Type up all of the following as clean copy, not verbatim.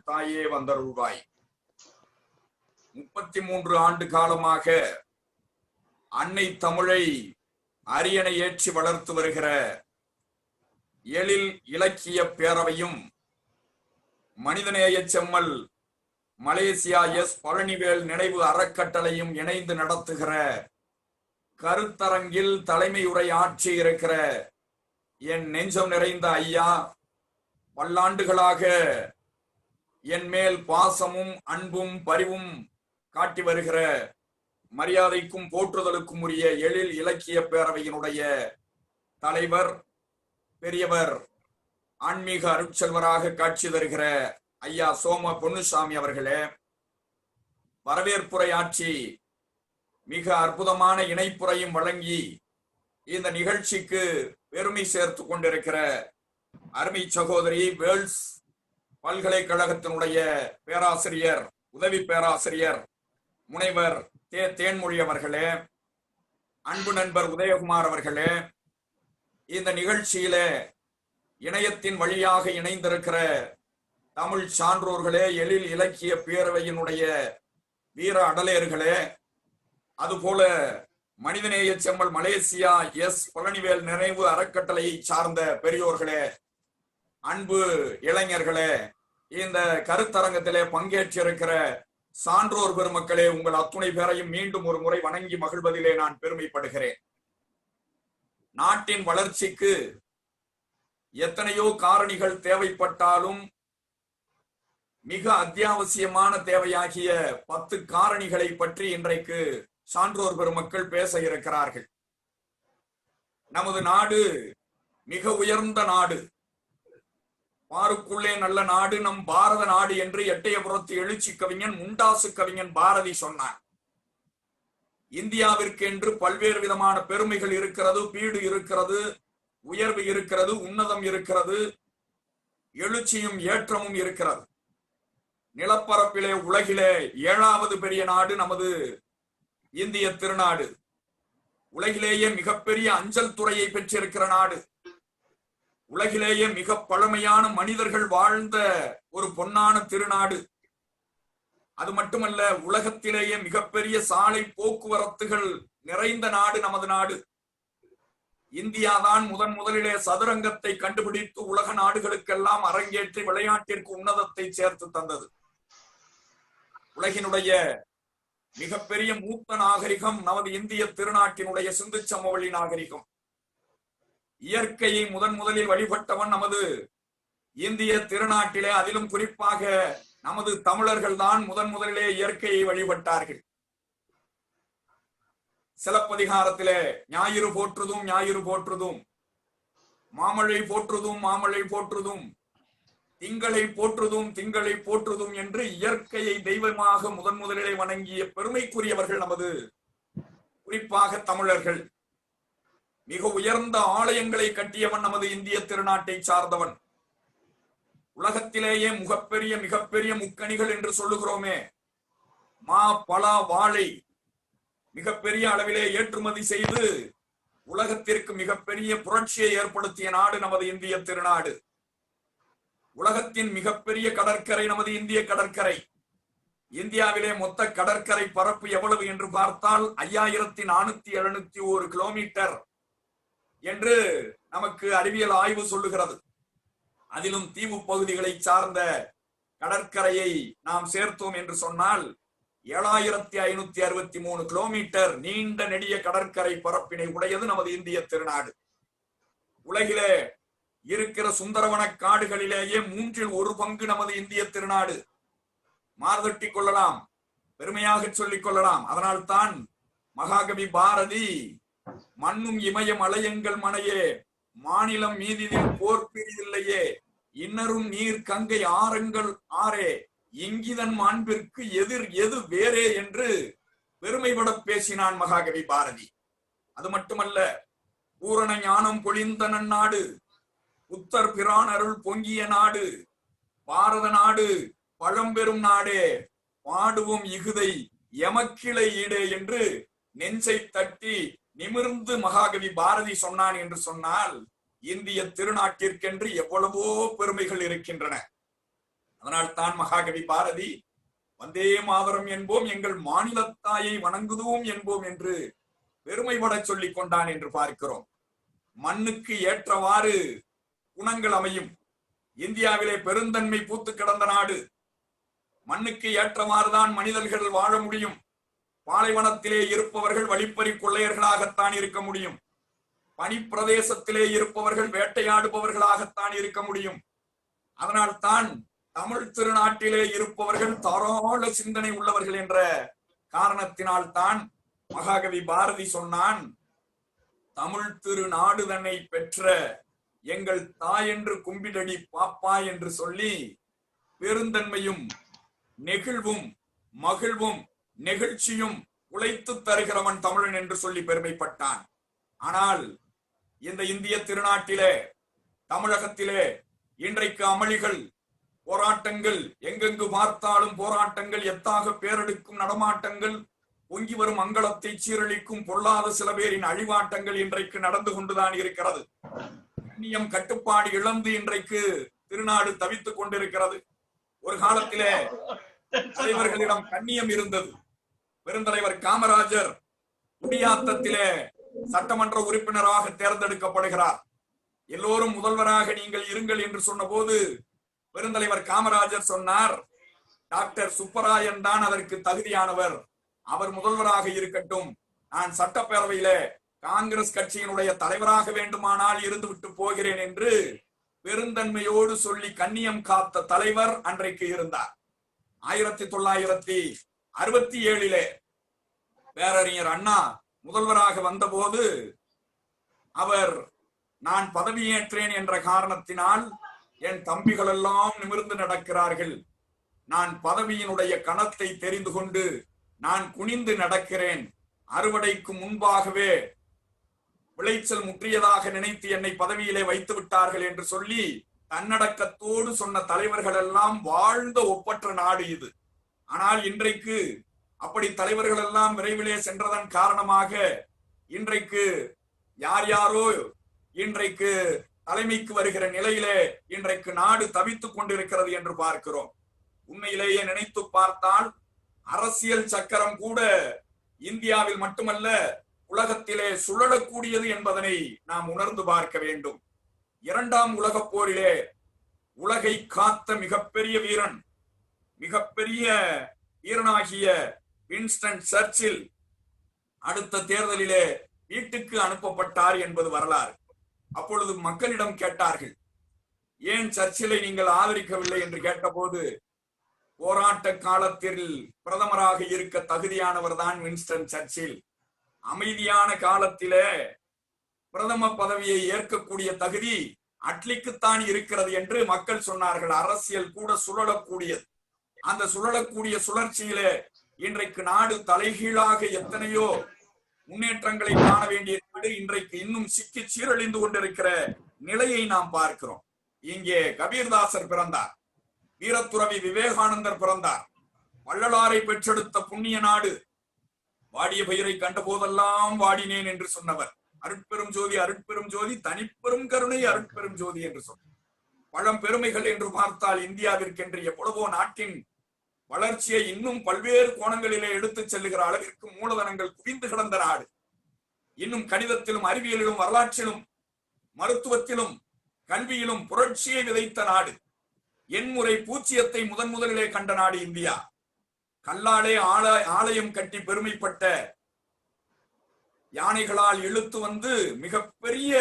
தாயே வந்தருள்வாய். 33 ஆண்டு காலமாக அன்னை தமிழை அரியணை ஏற்றி வளர்த்து வருகிற எழில் இலக்கிய பேரவையும் மனிதநேய செம்மல் மலேசியா எஸ் பழனிவேல் நினைவு அறக்கட்டளையும் இணைந்து நடத்துகிற கருத்தரங்கில் தலைமை உரை ஆற்றி இருக்கிற என் நெஞ்சம் நிறைந்த ஐயா, பல்லாண்டுகளாக என் மேல் பாசமும் அன்பும் பரிவும் காட்டி வருகிற மரியாதைக்கும் போற்றுதலுக்கும் உரிய எழில் இலக்கிய பேரவையினுடைய தலைவர், பெரியவர், ஆன்மீக அருட்செல்வராக காட்சி தருகிற ஐயா சோம பொன்னுசாமி அவர்களே, வரவேற்புரை ஆற்றி மிக அற்புதமான இணைப்புரையும் வழங்கி இந்த நிகழ்ச்சிக்கு பெருமை சேர்த்து கொண்டிருக்கிற அருமை சகோதரி, வேல்ஸ் பல்கலைக்கழகத்தினுடைய பேராசிரியர், உதவி பேராசிரியர் முனைவர் தேன்மொழி அவர்களே, அன்பு நண்பர் உதயகுமார் அவர்களே, இந்த நிகழ்ச்சியில இணையத்தின் வழியாக இணைந்திருக்கிற தமிழ் சான்றோர்களே, எழில் இலக்கிய பேரவையினுடைய வீர அடலேர்களே, அதுபோல மனிதநேய செம்மல் மலேசியா எஸ் பழனிவேல் நினைவு அறக்கட்டளையை சார்ந்த பெரியோர்களே, அன்பு இளைஞர்களே, இந்த கருத்தரங்கத்திலே பங்கேற்றிருக்கிற சான்றோர் பெருமக்களே, உங்கள் அத்துணை பேரையும் மீண்டும் ஒரு முறை வணங்கி மகிழ்வதிலே நான் பெருமைப்படுகிறேன். நாட்டின் வளர்ச்சிக்கு எத்தனையோ காரணிகள் தேவைப்பட்டாலும் மிக அத்தியாவசியமான தேவையாகிய 10 காரணிகளை பற்றி இன்றைக்கு சான்றோர் பெருமக்கள் பேச இருக்கிறார்கள். நமது நாடு மிக உயர்ந்த நாடு, பாருக்குள்ளே நல்ல நாடு நம் பாரத நாடு என்று எட்டயபுரத்து எழுச்சி கவிஞன் முண்டாசு கவிஞன் பாரதி சொன்னார். இந்தியாவிற்கு என்று பல்வேறு விதமான பெருமைகள் இருக்கிறது, பீடு இருக்கிறது, உயர்வு இருக்கிறது, உன்னதம் இருக்கிறது, எழுச்சியும் ஏற்றமும் இருக்கிறது. நிலப்பரப்பிலே உலகிலே 7வது பெரிய நாடு நமது இந்திய திருநாடு. உலகிலேயே மிகப்பெரிய அஞ்சல் துறையை பெற்றிருக்கிற நாடு. உலகிலேயே மிக பழமையான மனிதர்கள் வாழ்ந்த ஒரு பொன்னான திருநாடு. அது மட்டுமல்ல, உலகத்திலேயே மிகப்பெரிய சாலை போக்குவரத்துகள் நிறைந்த நாடு நமது நாடு. இந்தியாதான் முதலிலே சதுரங்கத்தை கண்டுபிடித்து உலக நாடுகளுக்கெல்லாம் அரங்கேற்றி விளையாட்டிற்கு உன்னதத்தை சேர்த்து தந்தது. உலகினுடைய மிகப்பெரிய மூத்த நாகரிகம் நமது இந்திய திருநாட்டினுடைய சிந்து சமவெளி நாகரிகம். இயற்கையை முதலில் வழிபட்டவன் நமது இந்திய திருநாட்டிலே, அதிலும் குறிப்பாக நமது தமிழர்கள் தான் முதலிலே இயற்கையை வழிபட்டார்கள். சிலப்பதிகாரத்திலே ஞாயிறு போற்றுதும் ஞாயிறு போற்றுதும், மாமழை போற்றுதும் மாமழை போற்றுதும், திங்களை போற்றுதும் திங்களை போற்றுதும் என்று இயற்கையை தெய்வமாக முதலிலே வணங்கிய பெருமைக்குரியவர்கள் நமது குறிப்பாக தமிழர்கள். மிக உயர்ந்த ஆலயங்களை கட்டியவன் நமது இந்திய திருநாட்டை சார்ந்தவன். உலகத்திலேயே மிகப்பெரிய முக்கணிகள் என்று சொல்லுகிறோமே, மா, பலா, வாழை மிகப்பெரிய அளவிலே ஏற்றுமதி செய்து உலகத்திற்கு மிகப்பெரிய புரட்சியை ஏற்படுத்திய நாடு நமது இந்திய திருநாடு. உலகத்தின் மிகப்பெரிய கடற்கரை நமது இந்திய கடற்கரை. இந்தியாவிலே மொத்த கடற்கரை பரப்பு எவ்வளவு என்று பார்த்தால் 5471 கிலோமீட்டர் என்று நமக்கு அறிவியல் ஆய்வு சொல்லுகிறது. அதிலும் தீவு பகுதிகளை சார்ந்த கடற்கரையை நாம் சேர்த்தோம் என்று சொன்னால் 7563 கிலோமீட்டர் நீண்ட நெடிய கடற்கரை பரப்பினை உடையது நமது இந்திய திருநாடு. உலகிலே இருக்கிற சுந்தரவன காடுகளிலேயே 1/3 நமது இந்திய திருநாடு. மார்தட்டி கொள்ளலாம், பெருமையாக சொல்லிக் கொள்ளலாம். அதனால் தான் மகாகவி பாரதி, மண்ணும் இமயம் அலையங்கள் மனையே, மாநிலம் மீதிதில் போர் பிரிதில்லையே, இன்னரும் நீர் கங்கை ஆரங்கள் ஆரே, இங்கிதன் மாண்பிற்கு எதிர் எது வேறே என்று பெருமைப்பட பேசினான் மகாகவி பாரதி. அது மட்டுமல்ல, பூரண ஞானம் பொழிந்த நன்னாடு, புத்தர் பிரான் அருள் பொங்கிய நாடு, பாரத நாடு பழம்பெரும் நாடே, பாடுவோம் இகுதை எமக்கிளை ஈடே என்று நெஞ்சை தட்டி நிமிர்ந்து மகாகவி பாரதி சொன்னான் என்று சொன்னால், இந்திய திருநாட்டிற்கென்று எவ்வளவோ பெருமைகள் இருக்கின்றன. அதனால் தான் மகாகவி பாரதி வந்தே மாதரம் என்போம், எங்கள் மாநிலத்தாயை வணங்குதுவோம் என்போம் என்று பெருமைப்பட சொல்லிக் கொண்டான் என்று பார்க்கிறோம். மண்ணுக்கு ஏற்றவாறு குணங்கள் அமையும். இந்தியாவிலே பெருந்தன்மை பூத்து கிடந்த நாடு. மண்ணுக்கு ஏற்றவாறுதான் மனிதர்கள் வாழ முடியும். பாலைவனத்திலே இருப்பவர்கள் வழிப்பறி கொள்ளையர்களாகத்தான் இருக்க முடியும். பனிப்பிரதேசத்திலே இருப்பவர்கள் வேட்டையாடுபவர்களாகத்தான் இருக்க முடியும். அதனால் தான் தமிழ் திருநாட்டிலே இருப்பவர்கள் தாராள சிந்தனை உள்ளவர்கள் என்ற காரணத்தினால் தான் மகாகவி பாரதி சொன்னான், தமிழ் திருநாடு தன்னை பெற்ற எங்கள் தாய் என்று கும்பிடடி பாப்பா என்று சொல்லி பெருந்தன்மையும் நெகிழ்வும் மகிழ்வும் நெகிழ்ச்சியும் உழைத்து தருகிறவன் தமிழன் என்று சொல்லி பெருமைப்பட்டான். ஆனால் இந்த இந்திய திருநாட்டிலே, தமிழகத்திலே இன்றைக்கு அமளிகள், போராட்டங்கள், எங்கெங்கு பார்த்தாலும் போராட்டங்கள், எத்தாக பேரெடுக்கும் நடமாட்டங்கள், பொங்கி வரும் அங்களத்தை சீரழிக்கும் பொல்லாத சில பேரின் அழிவாட்டங்கள் இன்றைக்கு நடந்து கொண்டுதான் இருக்கிறது. கண்ணியம் கட்டுப்பாடு இழந்து இன்றைக்கு திருநாடு தவித்துக் கொண்டிருக்கிறது. ஒரு காலத்திலே தலைவர்களிடம் கண்ணியம் இருந்தது. பெருந்தலைவர் காமராஜர் குடியாத்தத்திலே சட்டமன்ற உறுப்பினராக தேர்ந்தெடுக்கப்படுகிறார். எல்லோரும் முதல்வராக நீங்கள் இருங்கள் என்று சொன்ன போது பெருந்தலைவர் காமராஜர் சொன்னார், டாக்டர் சுப்பராயன் தான் அதற்கு தகுதியானவர், அவர் முதல்வராக இருக்கட்டும், நான் சட்டப்பேரவையிலே காங்கிரஸ் கட்சியினுடைய தலைவராக வேண்டுமானால் இருந்து விட்டு போகிறேன் என்று பெருந்தன்மையோடு சொல்லி கண்ணியம் காத்த தலைவர் அன்றைக்கு இருந்தார். 1967 பேரறிஞர் அண்ணா முதல்வராக வந்தபோது அவர், நான் பதவியேற்றேன் என்ற காரணத்தினால் என் தம்பிகள் எல்லாம் நிமிர்ந்து நடக்கிறார்கள், நான் பதவியினுடைய கணத்தை தெரிந்து கொண்டு நான் குனிந்து நடக்கிறேன், அறுவடைக்கு முன்பாகவே விளைச்சல் முற்றியதாக நினைத்து என்னை பதவியிலே வைத்து விட்டார்கள் என்று சொல்லி தன்னடக்கத்தோடு சொன்ன தலைவர்கள் எல்லாம் வாழ்ந்த ஒப்பற்ற நாடு இது. ஆனால் இன்றைக்கு அப்படி தலைவர்கள் எல்லாம் விரைவிலே சென்றதன் காரணமாக இன்றைக்கு யார் யாரோ இன்றைக்கு தலைமைக்கு வருகிற நிலையிலே இன்றைக்கு நாடு தவித்துக் கொண்டிருக்கிறது என்று பார்க்கிறோம். உண்மையிலேயே நினைத்து பார்த்தால் அரசியல் சக்கரம் கூட இந்தியாவில் மட்டுமல்ல உலகத்திலே சுழலக்கூடியது என்பதனை நாம் உணர்ந்து பார்க்க வேண்டும். 2ஆம் உலகப் போரிலே உலகை காத்த மிகப்பெரிய வீரன், மிகப்பெரிய வீரனாகிய வின்ஸ்டன் சர்ச்சில் அடுத்த தேர்தலிலே வீட்டுக்கு அனுப்பப்பட்டார் என்பது வரலாறு. அப்பொழுது மக்களிடம் கேட்டார்கள், ஏன் சர்ச்சிலை நீங்கள் ஆதரிக்கவில்லை என்று கேட்டபோது, போராட்ட காலத்தில் பிரதமராக இருக்க தகுதியானவர் தான் வின்ஸ்டன் சர்ச்சில், அமைதியான காலத்திலே பிரதம பதவியை ஏற்கக்கூடிய தகுதி அட்லிக்குத்தான் இருக்கிறது என்று மக்கள் சொன்னார்கள். அரசியல் கூட சுழலக்கூடியது. அந்த சுழலக்கூடிய சுழற்சியிலே இன்றைக்கு நாடு தலைகீழாக எத்தனையோ முன்னேற்றங்களை காண வேண்டியிருப்பது இன்றைக்கு இன்னும் சிக்கி சீரழிந்து கொண்டிருக்கிற நிலையை நாம் பார்க்கிறோம். இங்கே கபீர்தாசர் பிறந்தார், வீரத்துறவி விவேகானந்தர் பிறந்தார், வள்ளலாரை பெற்றெடுத்த புண்ணிய நாடு. வாடிய பயிரை கண்ட போதெல்லாம் வாடினேன் என்று சொன்னவர், அருட்பெரும் ஜோதி அருட்பெரும் ஜோதி தனிப்பெரும் கருணை அருட்பெரும் ஜோதி என்று சொன்னார். பழம் பெருமைகள் என்று பார்த்தால் இந்தியாவிற்கென்று எவ்வளவோ நாட்டின் வளர்ச்சியை இன்னும் பல்வேறு கோணங்களிலே எடுத்துச் செல்லுகிற அளவிற்கு மூலதனங்கள் குவிந்து கிடந்த நாடு. இன்னும் கணிதத்திலும் அறிவியலிலும் வரலாற்றிலும் மருத்துவத்திலும் கல்வியிலும் புரட்சியை விதைத்த நாடு. எண்முறை பூச்சியத்தை முதலிலே கண்ட நாடு இந்தியா. கல்லாலே ஆலயம் கட்டி பெருமைப்பட்ட, யானைகளால் இழுத்து வந்து மிகப்பெரிய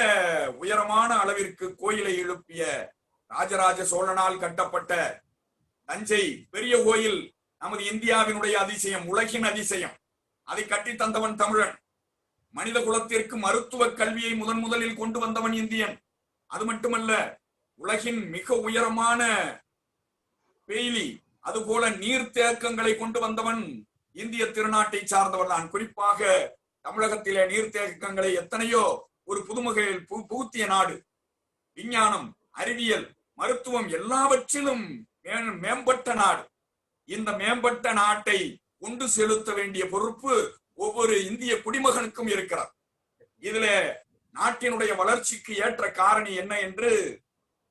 உயரமான அளவிற்கு கோயிலை எழுப்பிய ராஜராஜ சோழனால் கட்டப்பட்ட தஞ்சை பெரிய கோயில் நமது இந்தியாவினுடைய அதிசயம், உலகின் அதிசயம். அதை கட்டி தந்தவன் தமிழன். மனித குலத்திற்கு மருத்துவ கல்வியை முதலில் கொண்டு வந்தவன் இந்தியன். அது மட்டுமல்ல, உலகின் மிக உயரமான பெயிலி, அதுபோல நீர்த்தேக்கங்களை கொண்டு வந்தவன் இந்திய திருநாட்டை சார்ந்தவன் தான். குறிப்பாக தமிழகத்திலே நீர்த்தேக்கங்களை எத்தனையோ ஒரு புதுமுகையில் புகுத்திய நாடு. விஞ்ஞானம், அறிவியல், மருத்துவம் எல்லாவற்றிலும் மேம்பட்ட நாடு. இந்த மேம்பட்ட நாட்டை கொண்டு செலுத்த வேண்டிய பொறுப்பு ஒவ்வொரு இந்திய குடிமகனுக்கும் இருக்கிறது. இதுல நாட்டினுடைய வளர்ச்சிக்கு ஏற்ற காரணி என்ன என்று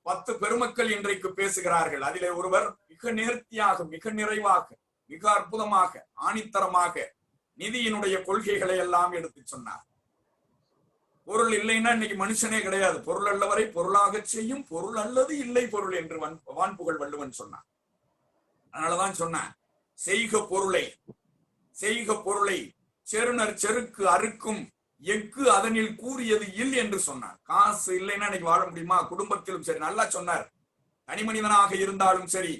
10 பெருமக்கள் இன்றைக்கு பேசுகிறார்கள். அதிலே ஒருவர் மிக நேர்த்தியாக, மிக நிறைவாக, மிக அற்புதமாக, ஆணித்தரமாக நிதியினுடைய கொள்கைகளை எல்லாம் எடுத்து சொன்னார். பொருள் இல்லைன்னா இன்னைக்கு மனுஷனே கிடையாது. பொருள் அல்லவரை பொருளாக செய்யும், பொருள் அல்லது இல்லை பொருள் என்று வான்புகழ் வள்ளுவன் சொன்னான். அதனாலதான் சொன்னான், செய்க பொருளை, செய்க பொருளை செருணர் செருக்கு அறுக்கும் எக்கு அதனில் கூறியது இல் என்று சொன்னார். காசு இல்லைன்னா இன்னைக்கு வாழ முடியுமா? குடும்பத்திலும் சரி, நல்லா சொன்னார். தனி மனிதனாக இருந்தாலும் சரி,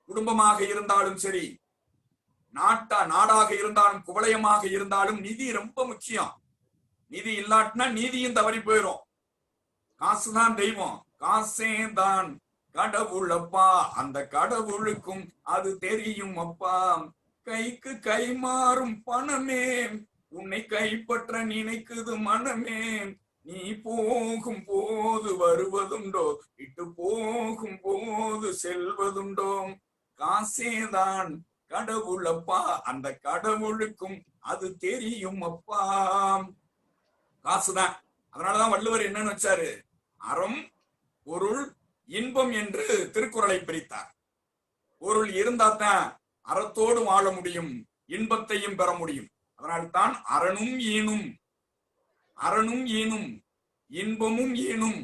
குடும்பமாக இருந்தாலும் சரி, நாடாக இருந்தாலும், குவளையமாக இருந்தாலும் நிதி ரொம்ப முக்கியம். நிதி இல்லாட்டினா நீதியும் தவறி போயிடும். காசுதான் தெய்வம், காசே தான் கடவுள் அப்பா, அந்த கடவுளுக்கும் அது தெரியும் அப்பா. கைக்கு கை மாறும் பணமே உன்னை கைப்பற்ற நினைக்குது மனமே, நீ போகும் போது வருவதுண்டோ, இட்டு போகும் போது செல்வதுண்டோ. காசேதான் கடவுள் அப்பா, அந்த கடவுளுக்கும் அது தெரியும் அப்பா. காசுதான். அதனாலதான் வள்ளுவர் என்னன்னு வச்சாரு, அறம் பொருள் இன்பம் என்று திருக்குறளை பிரித்தார். பொருள் இருந்தாத்தான் அறத்தோடு வாழ முடியும், இன்பத்தையும் பெற முடியும். அதனால்தான் அரணும் ஈனும், அரணும் ஈனும் இன்பமும் ஈனும்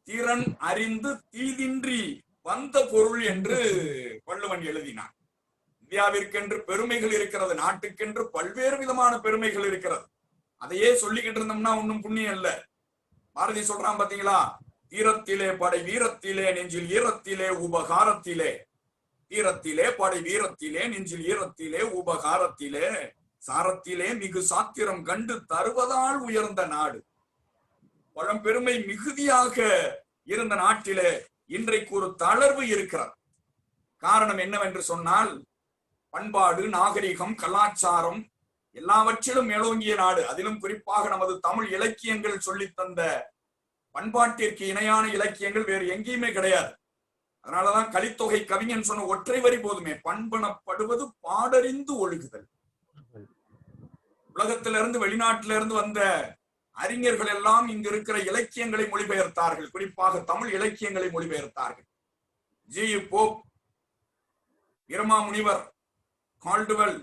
திறன் அறிந்து தீதின்றி வந்த பொருள் என்று வள்ளுவன் எழுதினான். இந்தியாவிற்கென்று பெருமைகள் இருக்கிறது, நாட்டுக்கென்று பல்வேறு விதமான பெருமைகள் இருக்கிறது. அதையே சொல்லிக்கிட்டு இருந்தோம்னா ஒன்னும் புண்ணியம் இல்ல. பாரதி சொல்றான் பாத்தீங்களா, தீரத்திலே படை வீரத்திலே நெஞ்சில் ஈரத்திலே உபகாரத்திலே, தீரத்திலே படை வீரத்திலே நெஞ்சில் ஈரத்திலே உபகாரத்திலே, சாரத்திலே மிகு சாத்திரம் கண்டு தருவதால் உயர்ந்த நாடு. பழம்பெருமை மிகுதியாக இருந்த நாட்டிலே இன்றைக்கு ஒரு தளர்வு இருக்கிறது. காரணம் என்னவென்று சொன்னால், பண்பாடு, நாகரிகம், கலாச்சாரம் எல்லாவற்றிலும் மேலோங்கிய நாடு. அதிலும் குறிப்பாக நமது தமிழ் இலக்கியங்கள் சொல்லித்தந்த பண்பாட்டிற்கு இணையான இலக்கியங்கள் வேறு எங்கேயுமே கிடையாது. அதனாலதான் கலித்தொகை கவிஞன் சொன்ன ஒற்றை வரி போதுமே, பண்பனப்படுவது பாடறிந்து ஒழுகுதல். உலகத்திலிருந்து வெளிநாட்டிலிருந்து வந்த அறிஞர்கள் எல்லாம் இங்கு இருக்கிற இலக்கியங்களை மொழிபெயர்த்தார்கள், குறிப்பாக தமிழ் இலக்கியங்களை மொழிபெயர்த்தார்கள். ஜி போப், இரமா முனிவர், கால்டுவெல்,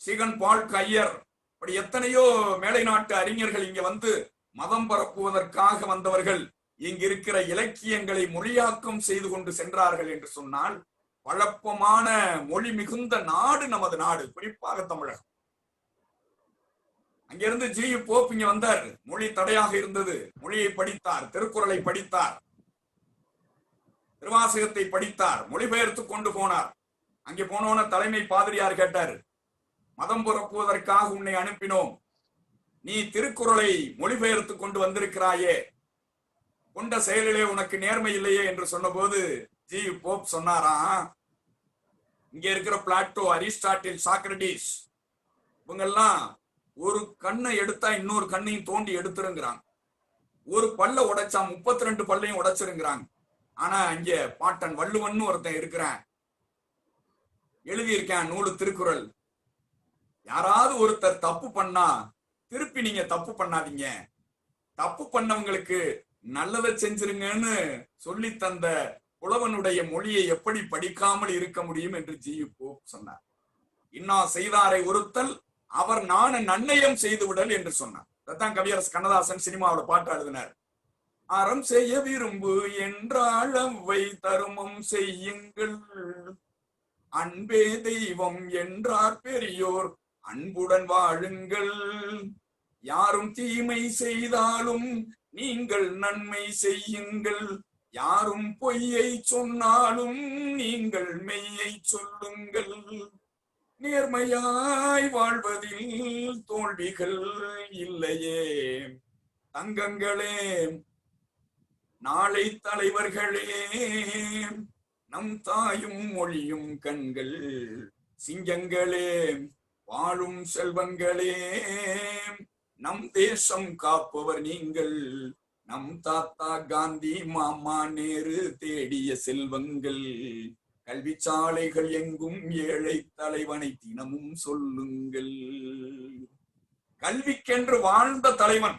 சிகன் பால் கையர், அப்படி எத்தனையோ மேலை நாட்டு அறிஞர்கள் இங்க வந்து மதம் பரப்புவதற்காக வந்தவர்கள் இங்கு இருக்கிற இலக்கியங்களை மொழியாக்கம் செய்து கொண்டு சென்றார்கள் என்று சொன்னால், பழப்பமான மொழி மிகுந்த நாடு நமது நாடு, குறிப்பாக தமிழகம். அங்கிருந்து ஜி போப் இங்க வந்தார். மொழி தடையாக இருந்தது, மொழியை படித்தார், திருக்குறளை படித்தார், திருவாசகத்தை படித்தார், மொழிபெயர்த்து கொண்டு போனார். அங்கே போனோன தலைமை பாதிரியார் கேட்டார், மதம் பரப்புவதற்காக உன்னை அனுப்பினோம், நீ திருக்குறளை மொழிபெயர்த்து கொண்டு வந்திருக்கிறாயே, கொண்ட செயலிலே உனக்கு நேர்மை இல்லையே என்று சொன்னபோது ஜி போப் சொன்னாரா, இங்க இருக்கிற பிளாட்டோ, அரிஸ்டாட்டில், சாக்ரட்டிஸ் இவங்கெல்லாம் ஒரு கண்ணை எடுத்தா இன்னொரு கண்ணையும் தோண்டி எடுத்துருங்கிறாங்க. ஒரு பல்ல உடைச்சா 32 பல்லையும் உடைச்சிருங்கிறாங்க. ஆனா இங்க பாட்டன் வள்ளுவன் ஒருத்தன் இருக்கிறான், எழுதியிருக்கேன் நூலு திருக்குறள். யாராவது ஒருத்தர் தப்பு பண்ணா திருப்பி நீங்க தப்பு பண்ணாதீங்க, தப்பு பண்ணவங்களுக்கு நல்லதை செஞ்சிருங்கன்னு சொல்லி தந்த புலவனுடைய மொழியை எப்படி படிக்காமல் இருக்க முடியும் என்று ஜி போப் சொன்னார். இன்னா செய்தாரை ஒருத்தல் அவர் நாண நன்னயம் செய்து விடல் என்று சொன்னார். அதான் கவியரசு கண்ணதாசன் சினிமாவில் பாட்டு எழுதினார். அறம் செய்ய விரும்பு என்றால் அவ்வை தருமம் செய்யுங்கள், அன்பே தெய்வம் என்றார் பெரியோர் அன்புடன் வாழுங்கள், யாரும் தீமை செய்தாலும் நீங்கள் நன்மை செய்யுங்கள், யாரும் பொய்யை சொன்னாலும் நீங்கள் மெய்யை சொல்லுங்கள், நேர்மையாய் வாழ்வதில் தோல்விகள் இல்லையே, தங்கங்களே நாளை தலைவர்களே, நம் தாயும் மொழியும் கண்கள், சிங்கங்களே வாழும் செல்வங்களே, நம் தேசம் காப்பவர் நீங்கள், நம் தாத்தா காந்தி மாமா நேரு தேடிய செல்வங்கள், கல்வி சாலைகள் எங்கும் ஏழை தலைவனை தினமும் சொல்லுங்கள். கல்விக்கென்று வாழ்ந்த தலைவன்